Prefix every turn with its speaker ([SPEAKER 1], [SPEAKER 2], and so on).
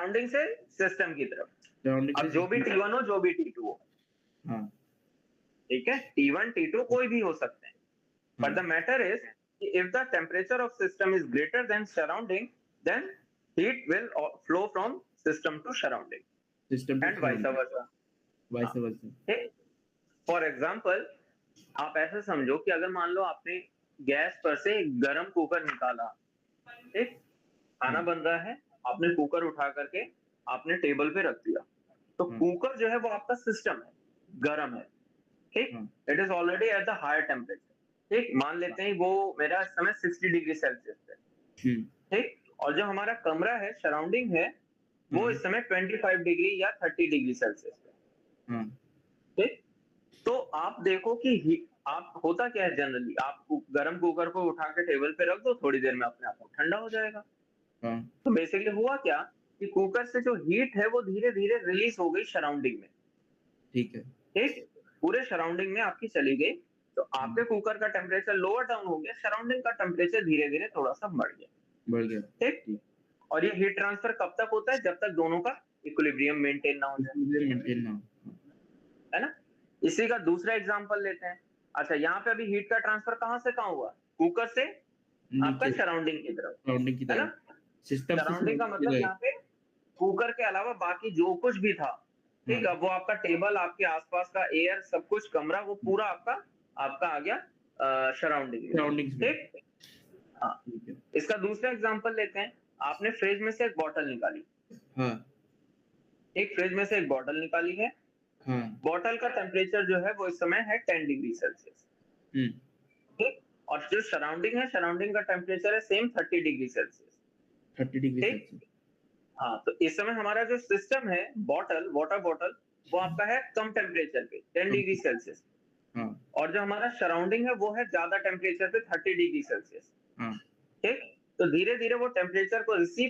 [SPEAKER 1] Surrounding से system की तरफ।
[SPEAKER 2] सराउंडिंग
[SPEAKER 1] अब
[SPEAKER 2] से
[SPEAKER 1] जो भी
[SPEAKER 2] सिस्टम।
[SPEAKER 1] T1 हो, जो भी T2 हो,
[SPEAKER 2] हाँ,
[SPEAKER 1] ठीक है? T1, T2 कोई भी हो सकते हैं। But the
[SPEAKER 2] हाँ,
[SPEAKER 1] matter is, if the temperature of system is greater than surrounding, then heat will flow from system to surrounding
[SPEAKER 2] system to
[SPEAKER 1] and vice
[SPEAKER 2] surrounding,
[SPEAKER 1] versa.
[SPEAKER 2] Vice
[SPEAKER 1] हाँ,
[SPEAKER 2] वर्सा।
[SPEAKER 1] ठीक। For example, आप ऐसे समझो कि अगर मान लो आपने गैस पर से एक गरम कुकर निकाला, ठीक? खाना
[SPEAKER 2] हाँ,
[SPEAKER 1] बन रहा है, आपने कुकर उठा करके आपने टेबल पे रख दिया। तो
[SPEAKER 2] हाँ,
[SPEAKER 1] कुकर जो है वो आपका सिस्टम है, गरम है, ठीक?
[SPEAKER 2] हाँ,
[SPEAKER 1] it is already at the higher temperature, ठीक? मान लेते हैं वो मेरा इस समय 60 डिग्री सेल्सियस है,
[SPEAKER 2] हुँ,
[SPEAKER 1] ठीक? और जो हमारा कमरा है, सराउंडिंग है, वो
[SPEAKER 2] हाँ,
[SPEAKER 1] इस समय 25 डिग्री या 30 डिग्री सेल्सियस है,
[SPEAKER 2] हाँ,
[SPEAKER 1] ठीक? तो आप देखो कि आप होता क्या है जनरली, आप गरम कुकर को उठा के टेबल पे रख दो, थोड़ी देर में अपने आप वो ठंडा हो जाएगा।
[SPEAKER 2] हाँ,
[SPEAKER 1] तो बेसिकली हुआ क्या कि कुकर से जो हीट है वो धीरे-धीरे रिलीज हो गई सराउंडिंग में,
[SPEAKER 2] ठीक है।
[SPEAKER 1] ठीक? पूरे सराउंडिंग में आपकी चली गई, तो
[SPEAKER 2] हुँ,
[SPEAKER 1] आपके कुकर का टेम्परेचर लोअर डाउन हो गया, सराउंडिंग का टेम्परेचर धीरे-धीरे थोड़ा-सा बढ़ गया,
[SPEAKER 2] बढ़ गया,
[SPEAKER 1] ठीक?
[SPEAKER 2] ठीक।
[SPEAKER 1] और ये हीट ट्रांसफर कब तक होता है? जब तक दोनों का इक्विलिब्रियम मेंटेन ना हो जाए,
[SPEAKER 2] इक्विलिब्रियम मेंटेन ना हो। हाँ,
[SPEAKER 1] है ना? इसी का दूसरा एग्जांपल लेते हैं। अच्छा, यहाँ पे अभी हीट का ट्रांसफर कहाँ से कहाँ हुआ? कुकर से आपका
[SPEAKER 2] नीचे
[SPEAKER 1] सराउंडिंग की तरफ,
[SPEAKER 2] सराउंडिंग की
[SPEAKER 1] है
[SPEAKER 2] तरफ,
[SPEAKER 1] ना?
[SPEAKER 2] सिस्टम से
[SPEAKER 1] सराउंडिंग का
[SPEAKER 2] सराउंडिंग की
[SPEAKER 1] मतलब
[SPEAKER 2] तरफ।
[SPEAKER 1] यहाँ पे कुकर के अलावा बाकी जो कुछ भी था,
[SPEAKER 2] हाँ,
[SPEAKER 1] ठीक है? वो आपका टेबल, आपके आसपास का एयर, सब कुछ कमरा, वो
[SPEAKER 2] हुँ,
[SPEAKER 1] पूरा आपका आपका आ गया सराउंडिंग में,
[SPEAKER 2] सराउंडिंग्स में,
[SPEAKER 1] ठीक? हाँ,
[SPEAKER 2] ठीक है।
[SPEAKER 1] इसका दूसरा एग्जांपल लेते हैं। आपने फ्रिज में से एक बॉटल निकाली,
[SPEAKER 2] हाँ,
[SPEAKER 1] एक फ्रिज में से एक बॉटल निकाली है।
[SPEAKER 2] हाँ,
[SPEAKER 1] बॉटल का टेम्परेचर जो है वो इस समय है 10 डिग्री सेल्सियस,
[SPEAKER 2] हुँ,
[SPEAKER 1] ठीक? और जो सराउंडिंग है, सराउंडिंग का टेम्परेचर है सेम 30 डिग्री सेल्सियस,
[SPEAKER 2] 30 डिग्री
[SPEAKER 1] ठीक?
[SPEAKER 2] सेल्सियस।
[SPEAKER 1] हाँ, तो इस समय हमारा जो सिस्टम है, बॉटल, वाटर बॉटल, वो आपका है कम टेम्परेचर पे, 10
[SPEAKER 2] कम
[SPEAKER 1] डिग्री सेल्सियस।
[SPEAKER 2] हाँ,
[SPEAKER 1] और जो हमारा सराउंडिंग है वो है ज्यादा टेम्परेचर पे, 30 डिग्री सेल्सियस,
[SPEAKER 2] हाँ।
[SPEAKER 1] ठीक? तो धीरे धीरे वो टेम्परेचर को रिसीव